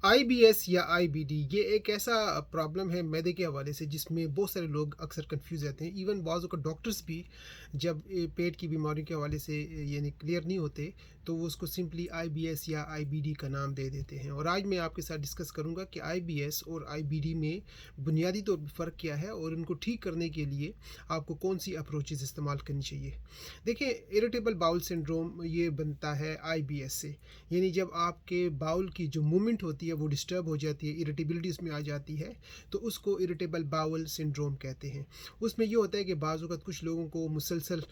आई B S या आई B D ये एक ऐसा प्रॉब्लम है मैदे के हवाले से जिसमें बहुत सारे लोग अक्सर कंफ्यूज रहते हैं। इवन बाज़ों का डॉक्टर्स भी जब पेट की बीमारियों के हवाले से यानी क्लियर नहीं होते तो वो उसको सिंपली आई बी एस या आई बी डी का नाम दे देते हैं। और आज मैं आपके साथ डिस्कस करूंगा कि आई बी एस और आई बी डी में बुनियादी तौर पर फ़र्क क्या है और इनको ठीक करने के लिए आपको कौन सी अप्रोचेज़ इस्तेमाल करनी चाहिए। देखिए, इरिटेबल बाउल सिंड्रोम ये बनता है आई बी एस से, यानी जब आपके बाउल की जो मूवमेंट होती है वो डिस्टर्ब हो जाती है, इरिटेबिलिटी उसमें आ जाती है, तो उसको इरिटेबल बाउल सिंड्रोम कहते हैं। उसमें ये होता है कि बाज़ वक़्त कुछ लोगों को मुसलसल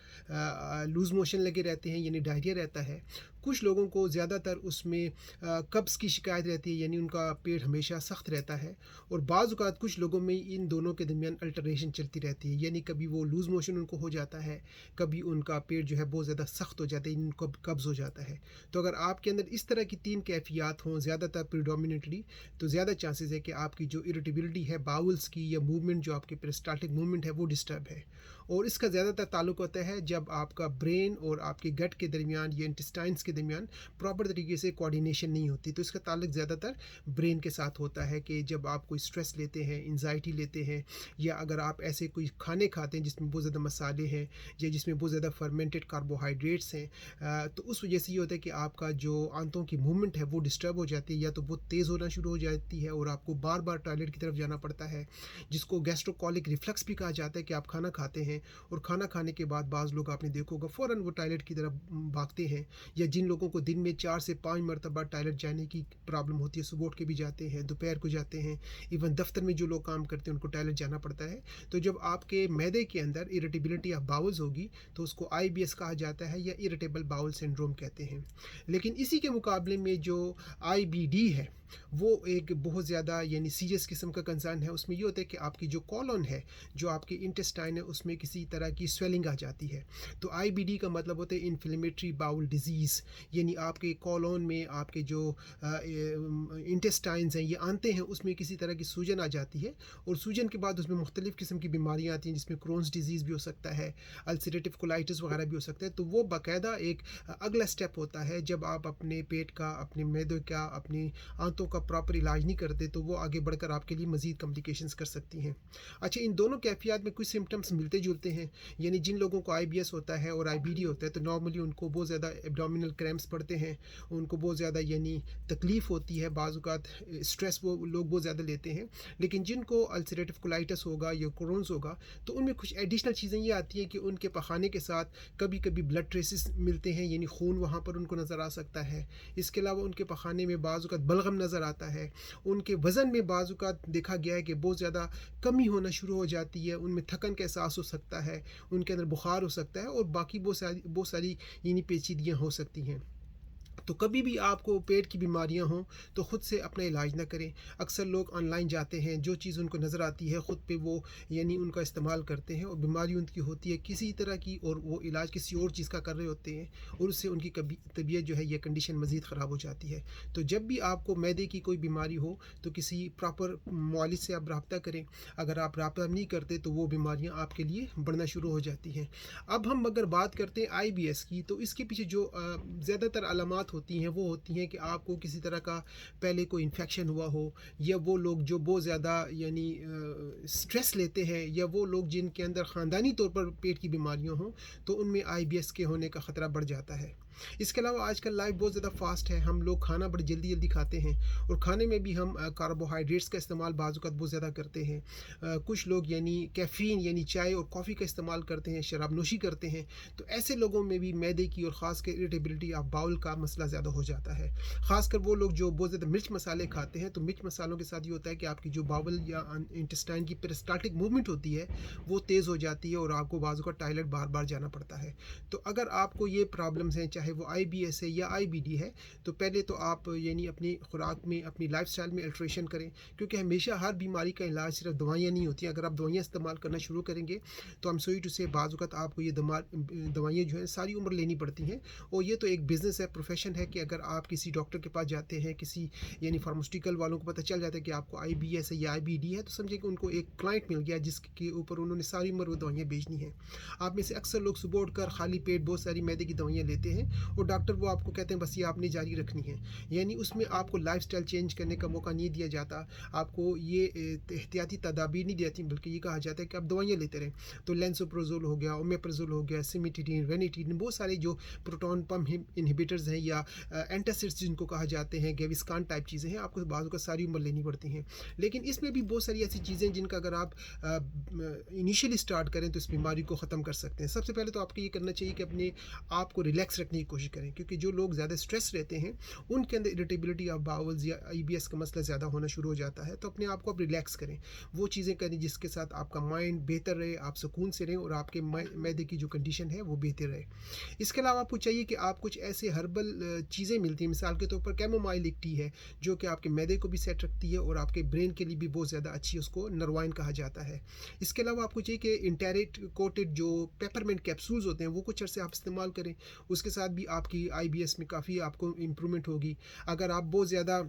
लूज़ मोशन लगे रहते हैं, यानी डायरिया रहता है। कुछ लोगों को ज़्यादातर उसमें कब्ज़ की शिकायत रहती है, यानी उनका पेट हमेशा सख्त रहता है। और बाज़ औक़ात कुछ लोगों में इन दोनों के दरमियान अल्टरनेशन चलती रहती है, यानी कभी वो लूज़ मोशन उनको हो जाता है, कभी उनका पेट जो है बहुत ज़्यादा सख्त हो जाता है, इनको कब्ज़ हो जाता है। तो अगर आपके अंदर इस तरह की 3 कैफ़ियत हों ज़्यादातर प्रीडोमिनेटली, तो ज़्यादा चांसेस है कि आपकी जो इरिटेबिलिटी है बाउल्स की या मूवमेंट जो आपकी पेरिस्टाल्टिक मूवमेंट है वो डिस्टर्ब है। और इसका ज़्यादातर ताल्लुक होता है जब आपका ब्रेन और आपके गट के दरमियान या इंटेस्टाइन्स के दरमियान प्रॉपर तरीके से कोऑर्डिनेशन नहीं होती। तो इसका ताल्लुक ज़्यादातर ब्रेन के साथ होता है कि जब आप कोई स्ट्रेस लेते हैं, एंजाइटी लेते हैं, या अगर आप ऐसे कोई खाने खाते हैं जिसमें बहुत ज़्यादा मसाले हैं या जिसमें बहुत ज़्यादा फर्मेंटेड कार्बोहाइड्रेट्स हैं, तो उस वजह से ये होता है कि आपका जो आंतों की मूवमेंट है वो डिस्टर्ब हो जाती है, या तो बहुत तेज़ होना शुरू हो जाती है और आपको बार बार टॉयलेट की तरफ जाना पड़ता है, जिसको गैस्ट्रोकॉलिक रिफ्लक्स भी कहा जाता है कि आप खाना खाते हैं और खाना खाने के बाद बाज़ लोग आपने देखा होगा फ़ौरन वो टॉयलेट की तरफ भागते हैं, या जिन लोगों को दिन में 4 से 5 मरतबा टॉयलेट जाने की प्रॉब्लम होती है, सुबह उठ के भी जाते हैं, दोपहर को जाते हैं, इवन दफ्तर में जो लोग काम करते हैं उनको टॉयलेट जाना पड़ता है। तो जब आपके मैदे के अंदर इरिटेबिलिटी ऑफ बाउल्स होगी तो उसको आई बी एस कहा जाता है या इरिटेबल बाउल सिंड्रोम कहते हैं। लेकिन इसी के मुकाबले में जो आई बी डी है वो एक बहुत ज़्यादा यानी सीरियस किस्म का कंसर्न है। उसमें ये होता है कि आपकी जो कॉलन है, जो आपकी इंटेस्टाइन है, उसमें किसी तरह की स्वेलिंग आ जाती है। तो आई बी डी का मतलब होता है इन्फ्लेमेटरी बाउल डिजीज़, यानी आपके कॉलन में आपके जो इंटेस्टाइन्स हैं ये आंते हैं, उसमें किसी तरह की सूजन आ जाती है। और सूजन के बाद उसमें मुख्तलिफ़ किस्म की बीमारियाँ आती हैं, जिसमें क्रोन्स डिजीज़ भी हो सकता है, अल्सरेटिव कोलाइटिस वगैरह भी हो सकता है। तो वो बाकायदा एक अगला स्टेप होता है जब आप अपने पेट का, अपने मैदे का, अपनी आंतों का प्रॉपर इलाज नहीं करते, तो वो आगे बढ़कर आपके लिए मज़ीद कॉम्प्लिकेशंस कर सकती हैं। अच्छा, इन दोनों कैफियत में कुछ सिम्टम्स मिलते जुलते हैं, यानी जिन लोगों को आई बी एस होता है और आई बी डी होता है तो नॉर्मली उनको बहुत ज़्यादा एब्डोमिनल क्रैम्प्स पड़ते हैं, उनको बहुत ज़्यादा यानी तकलीफ़ होती है, बाज़ औक़ात स्ट्रेस वो लोग बहुत ज़्यादा लेते हैं। लेकिन जिनको अल्सरेटिव कोलाइटिस होगा या क्रोन्स होगा तो उनमें कुछ एडिशनल चीज़ें ये आती हैं कि उनके पखाने के साथ कभी कभी ब्लड ट्रेसेस मिलते हैं, यानी खून वहाँ पर उनको नज़र आ सकता है। इसके अलावा उनके पखाने में बाज़ औक़ात बलगम नज़र आता है। उनके वज़न में बाज़ औक़ात देखा गया है कि बहुत ज़्यादा कमी होना शुरू हो जाती है, उनमें थकन का एहसास हो सकता है, उनके अंदर बुखार हो सकता है और बाकी बहुत सारी यानी पेचीदगियाँ हो सकती हैं। तो कभी भी आपको पेट की बीमारियां हों तो ख़ुद से अपना इलाज ना करें। अक्सर लोग ऑनलाइन जाते हैं, जो चीज़ उनको नज़र आती है ख़ुद पे वो यानी उनका इस्तेमाल करते हैं, और बीमारी उनकी होती है किसी तरह की और वो इलाज किसी और चीज़ का कर रहे होते हैं, और उससे उनकी कभी तबीयत जो है ये कंडीशन मज़ीद ख़राब हो जाती है। तो जब भी आपको मैदे की कोई बीमारी हो तो किसी प्रॉपर मुआलिज से आप रब्ता करें। अगर आप रब्ता नहीं करते तो वो बीमारियाँ आपके लिए बढ़ना शुरू हो जाती हैं। अब हम अगर बात करते हैं आई बी एस की, तो इसके पीछे जो ज़्यादातर अलामात होती हैं वो होती हैं कि आपको किसी तरह का पहले कोई इन्फेक्शन हुआ हो, या वो लोग जो बहुत ज़्यादा यानी स्ट्रेस लेते हैं, या वो लोग जिनके अंदर ख़ानदानी तौर पर पेट की बीमारियां हों, तो उनमें आई बी एस के होने का ख़तरा बढ़ जाता है। इसके अलावा आजकल लाइफ बहुत ज़्यादा फास्ट है, हम लोग खाना बड़ी जल्दी जल्दी खाते हैं, और खाने में भी हम कार्बोहाइड्रेट्स का इस्तेमाल बाज़ औक़ात बहुत ज़्यादा करते हैं। कुछ लोग यानी कैफ़ीन यानी चाय और कॉफ़ी का इस्तेमाल करते हैं, शराब नोशी करते हैं। तो ऐसे लोगों में भी मैदे की और ख़ास कर इरिटेबिलिटी ऑफ बाउल का मसला ज़्यादा हो जाता है। ख़ासकर वो लोग जो बहुत ज़्यादा मिर्च मसाले खाते हैं, तो मिर्च मसालों के साथ ये होता है कि आपकी जो बाउल या इंटेस्टाइन की पेरिस्टाल्टिक मूवमेंट होती है वो तेज़ हो जाती है, और आपको बाज़ औक़ात टॉयलेट बार बार जाना पड़ता है। तो अगर आपको ये प्रॉब्लम्स हैं, चाहे वो आई बी एस है या आई बी डी है, तो पहले तो आप यानी अपनी खुराक में, अपनी लाइफस्टाइल में अल्ट्रेशन करें, क्योंकि हमेशा हर बीमारी का इलाज सिर्फ दवाइयाँ नहीं होती हैं। अगर आप दवाइयाँ इस्तेमाल करना शुरू करेंगे तो हम सॉरी टू से बाज़ औक़ात आपको ये दवाइयाँ जो हैं सारी उम्र लेनी पड़ती हैं। और ये तो एक बिज़नेस है, प्रोफेशन है, कि अगर आप किसी डॉक्टर के पास जाते हैं, किसी यानी फार्मास्यूटिकल वालों को पता चल जाता है कि आपको आई बी एस है या आई बी डी है, तो समझे कि उनको एक क्लाइंट मिल गया जिसके ऊपर उन्होंने सारी उम्र वो दवाइयाँ बेचनी हैं। आप में से अक्सर लोग सुबह उठकर खाली पेट बहुत सारी मैदे की दवाइयाँ लेते हैं, और डॉक्टर वो आपको कहते हैं बस ये आपने जारी रखनी है। यानी उसमें आपको लाइफ़स्टाइल चेंज करने का मौका नहीं दिया जाता, आपको ये एहतियाती तदाबीर नहीं दी जाती, बल्कि ये कहा जाता है कि आप दवाइयाँ लेते रहें। तो लेंसोप्रोज़ोल हो गया, ओमेप्राज़ोल हो गया, सिमिटिडिन, रेनिटिडिन, बहुत सारे जो प्रोटॉन पम्प इनहिबिटर्स हैं या एंटासिड्स जिनको कहा जाते हैं, गेविस्कान टाइप चीज़ें हैं, आपको बाज़ का सारी उम्र लेनी पड़ती हैं। लेकिन इसमें भी बहुत सारी ऐसी चीज़ें हैं जिनका अगर आप इनिशियली स्टार्ट करें तो इस बीमारी को ख़त्म कर सकते हैं। सबसे पहले तो आपको ये करना चाहिए कि अपने आप को रिलैक्स रखने की कोशिश करें, क्योंकि जो लोग ज़्यादा स्ट्रेस रहते हैं उनके अंदर इरिटेबिलिटी ऑफ बाउल्स या IBS का मसला ज़्यादा होना शुरू हो जाता है। तो अपने आप को आप रिलैक्स करें, वो चीज़ें करें जिसके साथ आपका माइंड बेहतर रहे, आप सुकून से रहें और आपके मैदे की जो कंडीशन है वो बेहतर रहे। इसके अलावा आपको चाहिए कि आप कुछ ऐसे हर्बल चीज़ें मिलती हैं, मिसाल के तौर पर कैमोमाइल एक टी है जो कि आपके मैदे को भी सेट रखती है और आपके ब्रेन के लिए भी बहुत ज़्यादा अच्छी, उसको नरवाइन कहा जाता है। इसके अलावा आपको चाहिए कि इंटेरेट कोटेड जो पेपरमेंट कैप्सूल्स होते हैं वो कुछ अर्से आप इस्तेमाल करें, उसके साथ भी आपकी IBS में काफ़ी आपको इम्प्रूवमेंट होगी। अगर आप बहुत ज़्यादा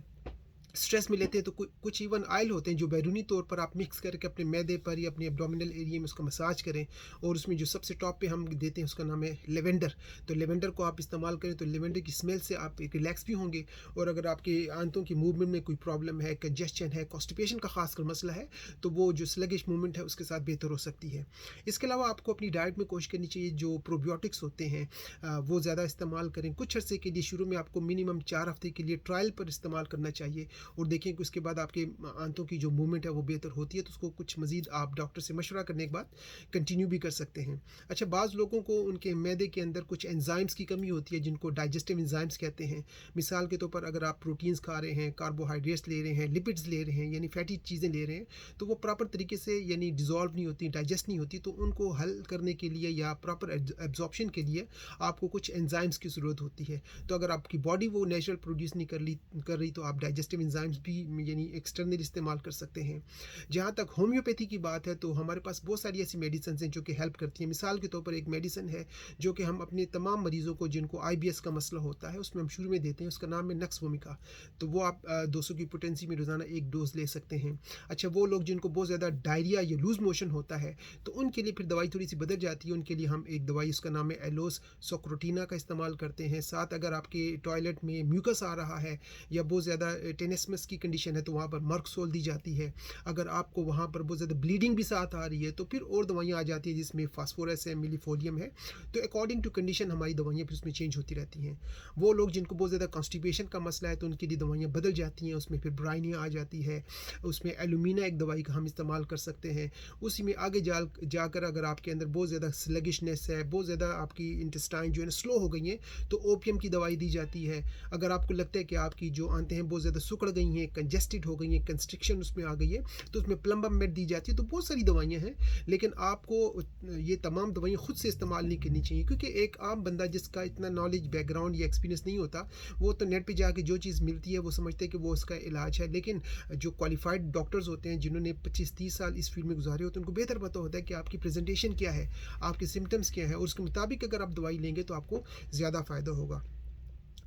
स्ट्रेस में लेते हैं तो कुछ इवन ऑयल होते हैं जो बैरूनी तौर पर आप मिक्स करके अपने मैदे पर या अपने एब्डोमिनल एरिया में उसका मसाज करें, और उसमें जो सबसे टॉप पे हम देते हैं उसका नाम है लेवेंडर। तो लेवेंडर को आप इस्तेमाल करें तो लेवेंडर की स्मेल से आप एक रिलैक्स भी होंगे, और अगर आपके आंतों की मूवमेंट में कोई प्रॉब्लम है, कंजेस्शन है, कॉन्स्टिपेशन का खासकर मसला है, तो वो जो स्लगिश मूवमेंट है उसके साथ बेहतर हो सकती है। इसके अलावा आपको अपनी डाइट में कोशिश करनी चाहिए जो प्रोबियोटिक्स होते हैं वो ज़्यादा इस्तेमाल करें। कुछ अर्से के लिए शुरू में आपको मिनिमम 4 हफ्ते के लिए ट्रायल पर इस्तेमाल करना चाहिए, और देखें कि उसके बाद आपके आंतों की जो मूवमेंट है वो बेहतर होती है, तो उसको कुछ मज़ीद आप डॉक्टर से मशवरा करने के बाद कंटिन्यू भी कर सकते हैं। अच्छा, बाज़ लोगों को उनके मैदे के अंदर कुछ एंजाइम्स की कमी होती है जिनको डाइजेस्टिव एंजाइम्स कहते हैं। मिसाल के तौर पर अगर आप प्रोटीन्स खा रहे हैं, कार्बोहाइड्रेट्स ले रहे हैं, लिपिड्स ले रहे हैं, यानी फैटी चीज़ें ले रहे हैं, तो वो प्रॉपर तरीके से यानी डिज़ोल्व नहीं होती, डाइजेस्ट नहीं होती, तो उनको हल करने के लिए या प्रॉपर एब्जॉर्प्शन के लिए आपको कुछ एंजाइम्स की ज़रूरत होती है। तो अगर आपकी बॉडी वो नेचुरल प्रोड्यूस नहीं कर रही तो आप डाइजेस्टिव एंजाइम्स भी यानी एक्सटर्नल इस्तेमाल कर सकते हैं। जहाँ तक होम्योपैथी की बात है तो हमारे पास बहुत सारी ऐसी मेडिसिन हैं जो कि हेल्प करती हैं। मिसाल के तौर पर एक मेडिसिन है जो कि हम अपने तमाम मरीज़ों को जिनको IBS का मसला होता है उसमें हम शुरू में देते हैं, उसका नाम है नक्स वोमिका। तो वो आप 200 की पोटेंसी में रोज़ाना एक डोज ले सकते हैं। अच्छा, वो लोग जिनको बहुत ज़्यादा डायरिया या लूज मोशन होता है तो उनके लिए फिर दवाई थोड़ी सी बदल जाती है, उनके लिए हम एक दवाई उसका नाम है एलोस सोक्रोटीना का इस्तेमाल करते हैं। साथ अगर आपके टॉयलेट में म्यूकस आ रहा है या बहुत ज़्यादा टेनिसमस की कंडीशन है तो वहाँ पर मर्कसोल दी जाती है। अगर आपको वहाँ पर बहुत ज़्यादा ब्लीडिंग भी साथ आ रही है तो फिर और दवाइयाँ आ जाती है जिसमें फास्फोरस है, मिलीफोलियम है। तो अकॉर्डिंग टू कंडीशन हमारी दवाइयाँ फिर उसमें चेंज होती रहती हैं। वो लोग जिनको बहुत ज़्यादा कॉन्स्टिपेशन का मसला है तो उनके लिए दवाइयाँ बदल जाती हैं, उसमें फिर ब्राइनिया आ जाती है, उसमें एलुमिना एक दवाई का हम इस्तेमाल कर सकते हैं। उसी में आगे जाकर अगर आपके अंदर बहुत ज़्यादा स्लगिशनेस है, बहुत ज़्यादा आपकी इंटेस्टाइन जो है ना स्लो हो गई हैं, तो ओपियम की दवाई दी जाती है। अगर आपको लगता है कि आपकी जो आंतें हैं बहुत ज़्यादा सिकुड़ गई हैं, कंजेस्टेड हो गई हैं, कंस्ट्रिक्शन उसमें आ गई है, तो उसमें प्लम्बम मेड दी जाती है। तो बहुत सारी दवाइयाँ हैं, लेकिन आपको ये तमाम दवाइयाँ खुद से इस्तेमाल नहीं करनी चाहिए, क्योंकि एक आम बंदा जिसका इतना नॉलेज, बैकग्राउंड या एक्सपीरियंस नहीं होता, वो तो नेट पे जाके जो चीज़ मिलती है वो समझते हैं कि वो उसका इलाज है। लेकिन जो क्वालिफाइड डॉक्टर्स होते हैं जिन्होंने 25-30 साल इस फील्ड में गुजारे होते हैं, उनको बेहतर पता होता है कि आपकी प्रेजेंटेशन क्या है, आपके सिम्टम्स क्या है, और उसके मुताबिक अगर आप दवाई लेंगे तो आपको ज़्यादा फ़ायदा होगा।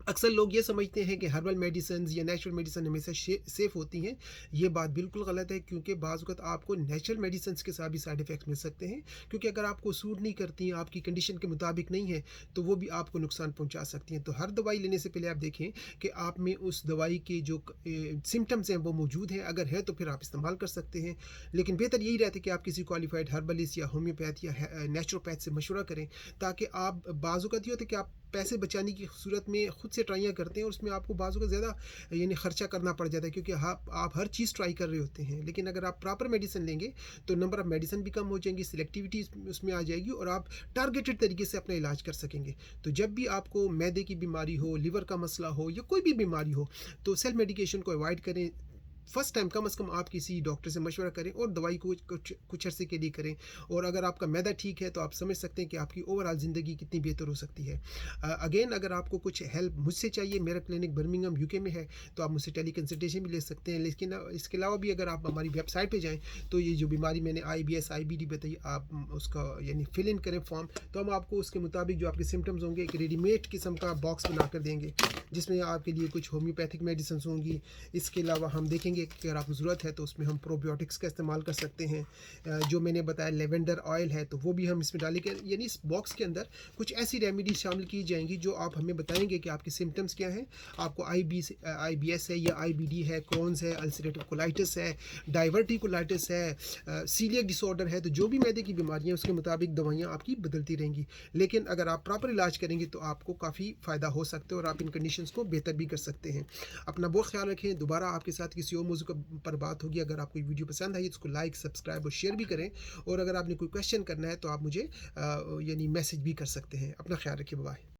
अक्सर लोग ये समझते हैं कि हर्बल मेडिसिन या नेचुरल मेडिसिन हमेशा सेफ़ होती हैं। ये बात बिल्कुल गलत है, क्योंकि बाज़ वक़्त आपको नेचुरल मेडिसिन के साथ भी साइड इफ़ेक्ट्स मिल सकते हैं, क्योंकि अगर आपको सूट नहीं करती हैं, आपकी कंडीशन के मुताबिक नहीं है, तो वो भी आपको नुकसान पहुंचा सकती हैं। तो हर दवाई लेने से पहले आप देखें कि आप में उस दवाई के जो सिम्टम्स हैं वो मौजूद हैं, अगर है तो फिर आप इस्तेमाल कर सकते हैं। लेकिन बेहतर यही रहता है कि आप किसी क्वालिफाइड हर्बलिस्ट या होम्योपैथ या नेचुरोपैथ से मशवरा करें, ताकि आप बाज़ वक़्त ये होता है कि आप पैसे बचाने की सूरत में खुद से ट्राइयाँ करते हैं और उसमें आपको बाज़ों का ज़्यादा यानी ख़र्चा करना पड़ जाता है, क्योंकि आप हर चीज़ ट्राई कर रहे होते हैं। लेकिन अगर आप प्रॉपर मेडिसिन लेंगे तो नंबर ऑफ़ मेडिसिन भी कम हो जाएंगी, सिलेक्टिविटी उसमें आ जाएगी और आप टारगेटेड तरीके से अपना इलाज कर सकेंगे। तो जब भी आपको मैदे की बीमारी हो, लिवर का मसला हो या कोई भी बीमारी हो, तो सेल्फ मेडिकेशन को अवॉइड करें। फ़र्स्ट टाइम कम से कम आप किसी डॉक्टर से मशवरा करें और दवाई को कुछ अरसे के लिए करें। और अगर आपका मैदा ठीक है तो आप समझ सकते हैं कि आपकी ओवरऑल ज़िंदगी कितनी बेहतर हो सकती है। अगेन अगर आपको कुछ हेल्प मुझसे चाहिए, मेरा क्लिनिक बर्मिंघम यूके में है, तो आप मुझसे टेली कंसल्टेशन भी ले सकते हैं। लेकिन इसके अलावा भी अगर आप हमारी वेबसाइट पे जाएँ तो ये जो बीमारी मैंने IBS IBD बताई, आप उसका यानी फिल इन करें फॉर्म, तो हम आपको उसके मुताबिक जो आपके सिम्टम्स होंगे एक रेडीमेड किस्म का बॉक्स बना कर देंगे, जिसमें आपके लिए कुछ होम्योपैथिक मेडिसिन होंगी। इसके अलावा हम देखेंगे बताएंगे कि अगर आपको ज़रूरत है तो उसमें हम प्रोबायोटिक्स का इस्तेमाल कर सकते हैं। जो मैंने बताया लेवेंडर ऑयल है तो वो भी हम इसमें डालेंगे, यानी इस बॉक्स के अंदर कुछ ऐसी रेमेडी शामिल की जाएंगी जो आप हमें बताएंगे कि आपके सिम्टम्स क्या हैं। आपको IBS है या IBD है, क्रोन्स है, अल्सरेटिव कोलाइटिस है, डाइवर्टिकुलाइटिस है, सीलियक डिसऑर्डर है, तो जो भी मैदे की बीमारियाँ उसके मुताबिक दवाइयाँ आपकी बदलती रहेंगी। लेकिन अगर आप प्रॉपर इलाज करेंगे तो आपको काफ़ी फ़ायदा हो सकता है और आप इन कंडीशंस को बेहतर भी कर सकते हैं। अपना बहुत ख्याल रखें। दोबारा आपके साथ किसी और मौजू पर बात होगी। अगर आपको वीडियो पसंद आई तो उसको लाइक, सब्सक्राइब और शेयर भी करें। और अगर आपने कोई क्वेश्चन करना है तो आप मुझे यानी मैसेज भी कर सकते हैं। अपना ख्याल रखिए। बाय।